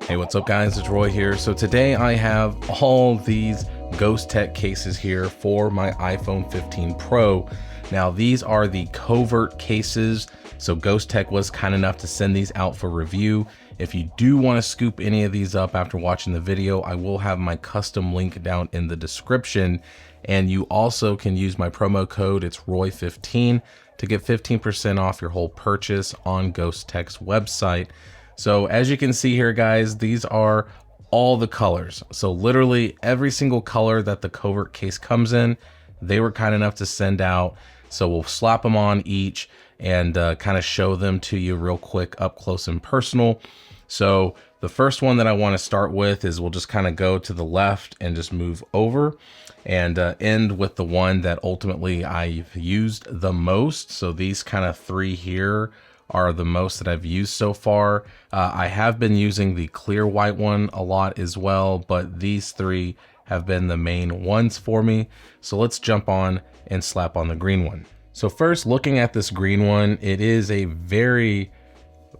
Hey, what's up guys, it's Roy here. So today I have all these Ghost Tech cases here for my iPhone 15 Pro. Now these are the covert cases. So Ghost Tech was kind enough to send these out for review. If you do want to scoop any of these up after watching the video, I will have my custom link down in the description. And you also can use my promo code, it's Roy15, to get 15% off your whole purchase on Ghost Tech's website. So as you can see here, guys, these are all the colors. So literally every single color that the covert case comes in, they were kind enough to send out. So we'll slap them on each and kind of show them to you real quick up close and personal. So the first one that I want to start with is we'll just kind of go to the left and just move over and end with the one that ultimately I've used the most. So these kind of three here are the most that I've used so far. I have been using the clear white one a lot as well, but these three have been the main ones for me. So let's jump on and slap on the green one. So first, looking at this green one, it is a very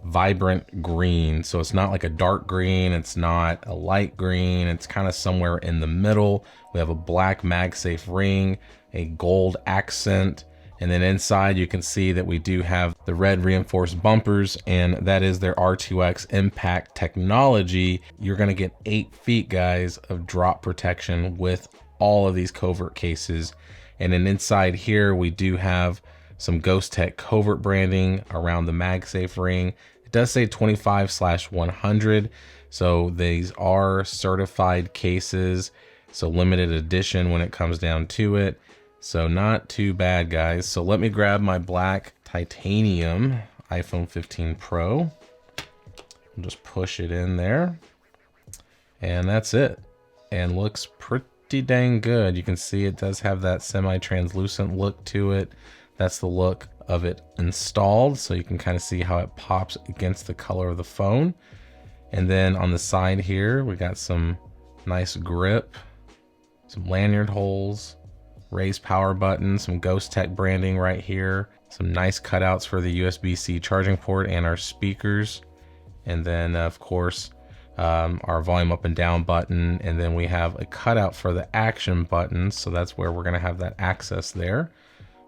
vibrant green. So it's not like a dark green, it's not a light green, it's kind of somewhere in the middle. We have a black MagSafe ring, a gold accent, and then inside you can see that we do have the red reinforced bumpers, and that is their R2X impact technology. You're gonna get 8 feet, guys, of drop protection with all of these covert cases. And then inside here, we do have some Ghost Tech covert branding around the MagSafe ring. It does say 25/100. So these are certified cases, so limited edition when it comes down to it. So not too bad, guys. So let me grab my black titanium iPhone 15 Pro. I'll just push it in there. And that's it. And looks pretty dang good. You can see it does have that semi-translucent look to it. That's the look of it installed. So you can kind of see how it pops against the color of the phone. And then on the side here, we got some nice grip, some lanyard holes, raised power button, some Ghost Tech branding right here, some nice cutouts for the USB-C charging port and our speakers, and then of course our volume up and down button, and then we have a cutout for the action button, so that's where we're going to have that access there.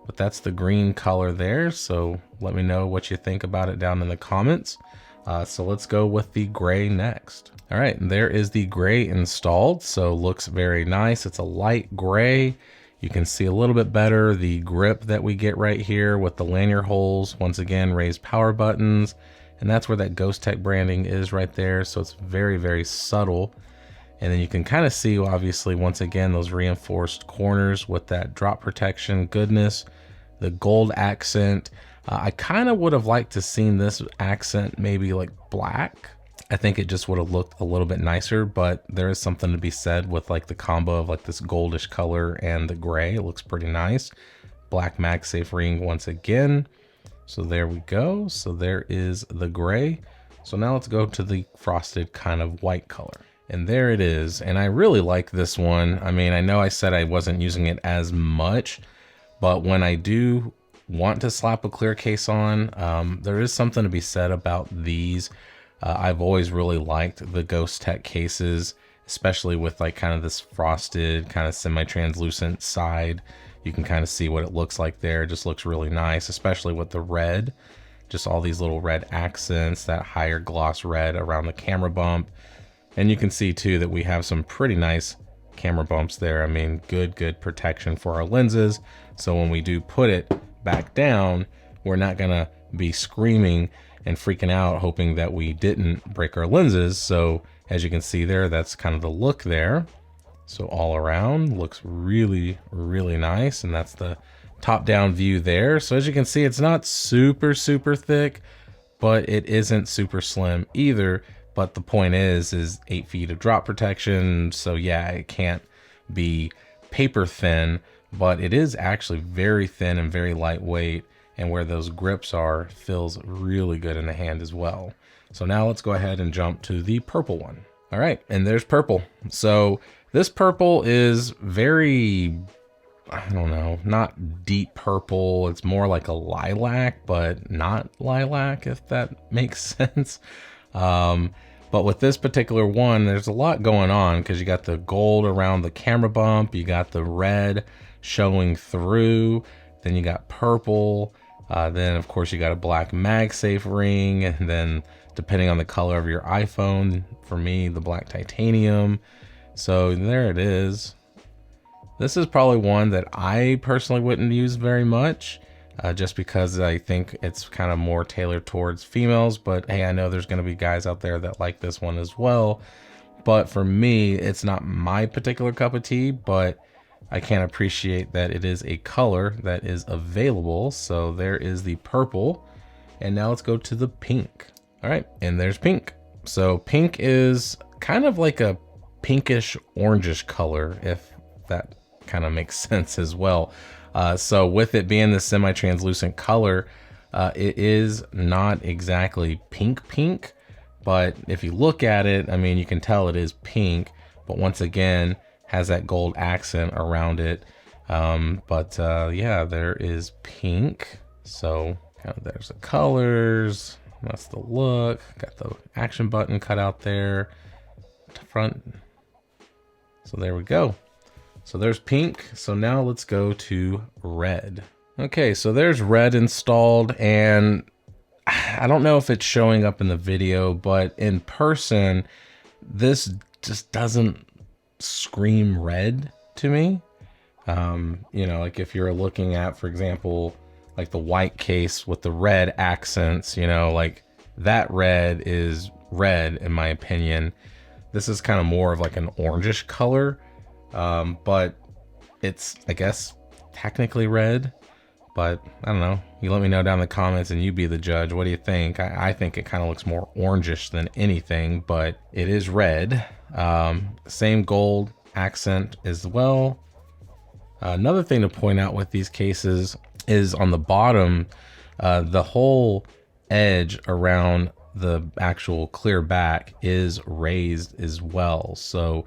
But that's the green color there, so let me know what you think about it down in the comments. So let's go with the gray next. All right, and there is the gray installed, so looks very nice. It's a light gray. You can see a little bit better the grip that we get right here with the lanyard holes. Once again, raised power buttons, and that's where that Ghost Tech branding is right there. So it's very, very subtle. And then you can kind of see, obviously, once again, those reinforced corners with that drop protection goodness, the gold accent. I kind of would have liked to seen this accent maybe like black. I think it just would have looked a little bit nicer, but there is something to be said with like the combo of like this goldish color and the gray. It looks pretty nice. Black MagSafe ring once again. So there we go. So there is the gray. So now let's go to the frosted kind of white color. And there it is. And I really like this one. I mean, I know I said I wasn't using it as much, but when I do want to slap a clear case on, there is something to be said about these. I've always really liked the Ghost Tech cases, especially with like kind of this frosted, kind of semi-translucent side. You can kind of see what it looks like there. It just looks really nice, especially with the red. Just all these little red accents, that higher gloss red around the camera bump. And you can see too that we have some pretty nice camera bumps there. I mean, good protection for our lenses. So when we do put it back down, we're not gonna be screaming and freaking out hoping that we didn't break our lenses. So as you can see there, that's kind of the look there. So all around looks really, really nice. And that's the top down view there. So as you can see, it's not super thick, but it isn't super slim either. But the point is 8 feet of drop protection. So yeah, it can't be paper thin, but it is actually very thin and very lightweight. And where those grips are feels really good in the hand as well. So now let's go ahead and jump to the purple one. All right, and there's purple. So this purple is very, I don't know, not deep purple. It's more like a lilac, but not lilac, if that makes sense. But But with this particular one, there's a lot going on because you got the gold around the camera bump, you got the red showing through, then you got purple, then of course you got a black MagSafe ring, and then depending on the color of your iPhone, for me, the black titanium. So there it is. This is probably one that I personally wouldn't use very much, just because I think it's kind of more tailored towards females. But hey, I know there's going to be guys out there that like this one as well. But for me, it's not my particular cup of tea, but I can appreciate that it is a color that is available. So there is the purple. And now let's go to the pink. All right, and there's pink. So pink is kind of like a pinkish orangish color, if that kind of makes sense as well. So with it being the semi-translucent color, it is not exactly pink, but if you look at it, I mean, you can tell it is pink, but once again, has that gold accent around it. Yeah, there is pink. So kind of there's the colors. That's the look. Got the action button cut out there. Front. So there we go. So there's pink. So now let's go to red. Okay, so there's red installed, and I don't know if it's showing up in the video, but in person, this just doesn't scream red to me. You know, like if you're looking at, for example, like the white case with the red accents, you know, like that red is red in my opinion. This is kind of more of like an orangish color, but it's, I guess, technically red, but I don't know. You let me know down in the comments and you be the judge. What do you think? I think it kind of looks more orangish than anything, but it is red. Same gold accent as well. Another thing to point out with these cases is on the bottom, the whole edge around the actual clear back is raised as well. So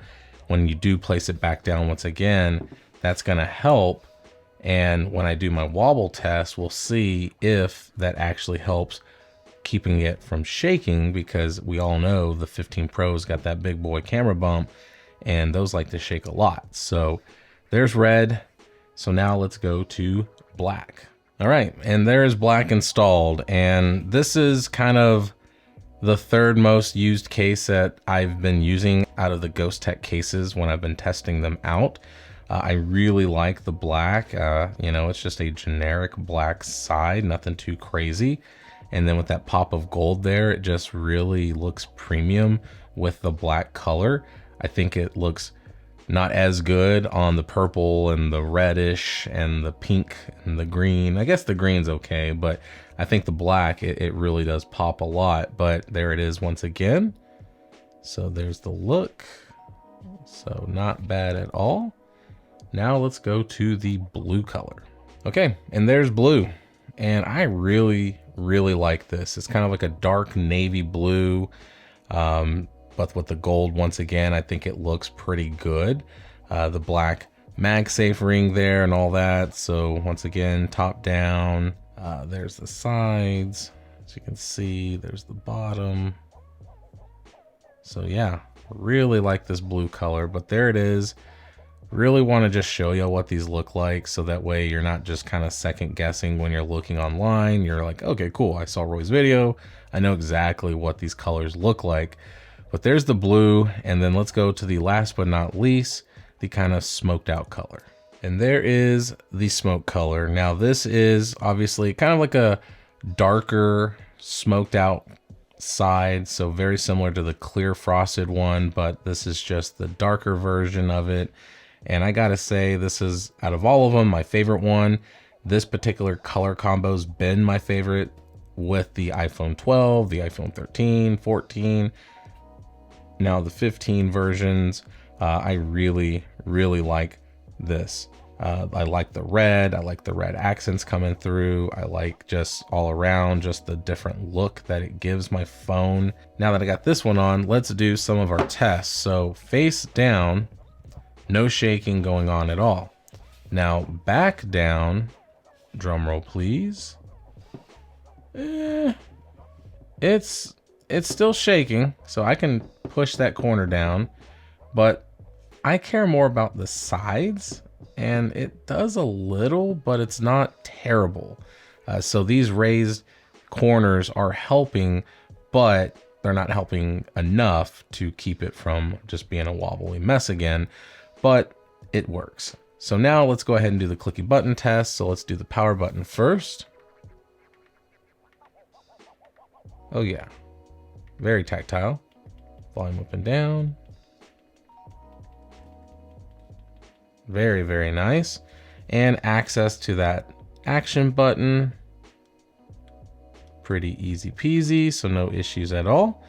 when you do place it back down once again, that's going to help. And when I do my wobble test, we'll see if that actually helps keeping it from shaking, because we all know the 15 Pro's got that big boy camera bump and those like to shake a lot. So there's red. So now let's go to black. All right, and there is black installed, and this is kind of the third most used case that I've been using out of the Ghost Tech cases when I've been testing them out. I really like the black. You know, it's just a generic black side, nothing too crazy. And then with that pop of gold there, it just really looks premium with the black color. I think it looks not as good on the purple and the reddish and the pink and the green. I guess the green's okay, but I think the black, it really does pop a lot. But there it is once again. So there's the look. So not bad at all. Now let's go to the blue color. Okay, and there's blue. And I really like this. It's kind of like a dark navy blue. But with the gold, once again, I think it looks pretty good. The black MagSafe ring there and all that. So once again, top down, there's the sides. As you can see, there's the bottom. So yeah, really like this blue color, but there it is. Really want to just show you what these look like, so that way you're not just kind of second guessing when you're looking online. You're like, okay, cool. I saw Roy's video. I know exactly what these colors look like. But there's the blue, and then let's go to the last but not least, the kind of smoked out color. And there is the smoke color. Now this is obviously kind of like a darker smoked out side, so very similar to the clear frosted one, but this is just the darker version of it. And I gotta say, this is, out of all of them, my favorite one. This particular color combo's been my favorite with the iPhone 12, the iPhone 13, 14. Now the 15 versions, I really like this. I like the red. I like the red accents coming through. I like just all around, just the different look that it gives my phone. Now that I got this one on, let's do some of our tests. So face down, no shaking going on at all. Now back down, drum roll please. It's it's still shaking, so I can push that corner down, but I care more about the sides, and it does a little, but it's not terrible. So these raised corners are helping, but they're not helping enough to keep it from just being a wobbly mess again, but it works. So now let's go ahead and do the clicky button test. So let's do the power button first. Oh yeah, very tactile. Volume up and down. Very, very nice. And access to that action button. Pretty easy peasy, so no issues at all.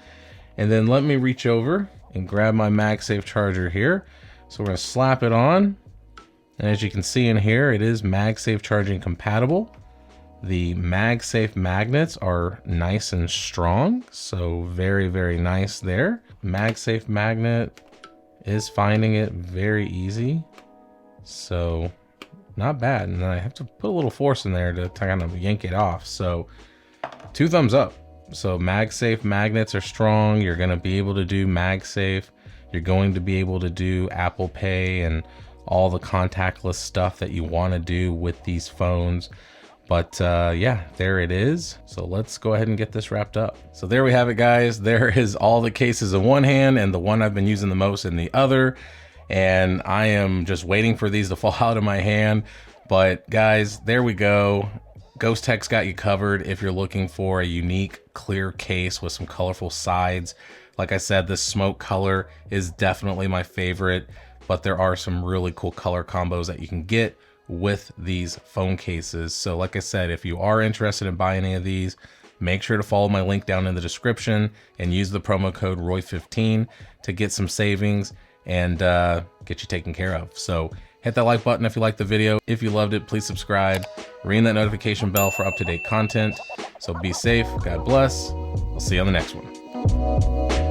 And then let me reach over and grab my MagSafe charger here. So we're gonna slap it on. And as you can see in here, it is MagSafe charging compatible. The MagSafe magnets are nice and strong, so very, very nice there. MagSafe magnet is finding it very easy, so not bad. And then I have to put a little force in there to kind of yank it off. So 2 thumbs up. So MagSafe magnets are strong. You're going to be able to do MagSafe. You're going to be able to do Apple Pay and all the contactless stuff that you want to do with these phones. But yeah, there it is. So let's go ahead and get this wrapped up. So there we have it, guys. There is all the cases in one hand and the one I've been using the most in the other. And I am just waiting for these to fall out of my hand. But guys, there we go. Ghost Tech's got you covered if you're looking for a unique, clear case with some colorful sides. Like I said, this smoke color is definitely my favorite, but there are some really cool color combos that you can get with these phone cases. So like I said, if you are interested in buying any of these, make sure to follow my link down in the description and use the promo code ROY15 to get some savings and get you taken care of. So hit that like button if you liked the video. If you loved it, please subscribe. Ring that notification bell for up-to-date content. So be safe, God bless. I'll see you on the next one.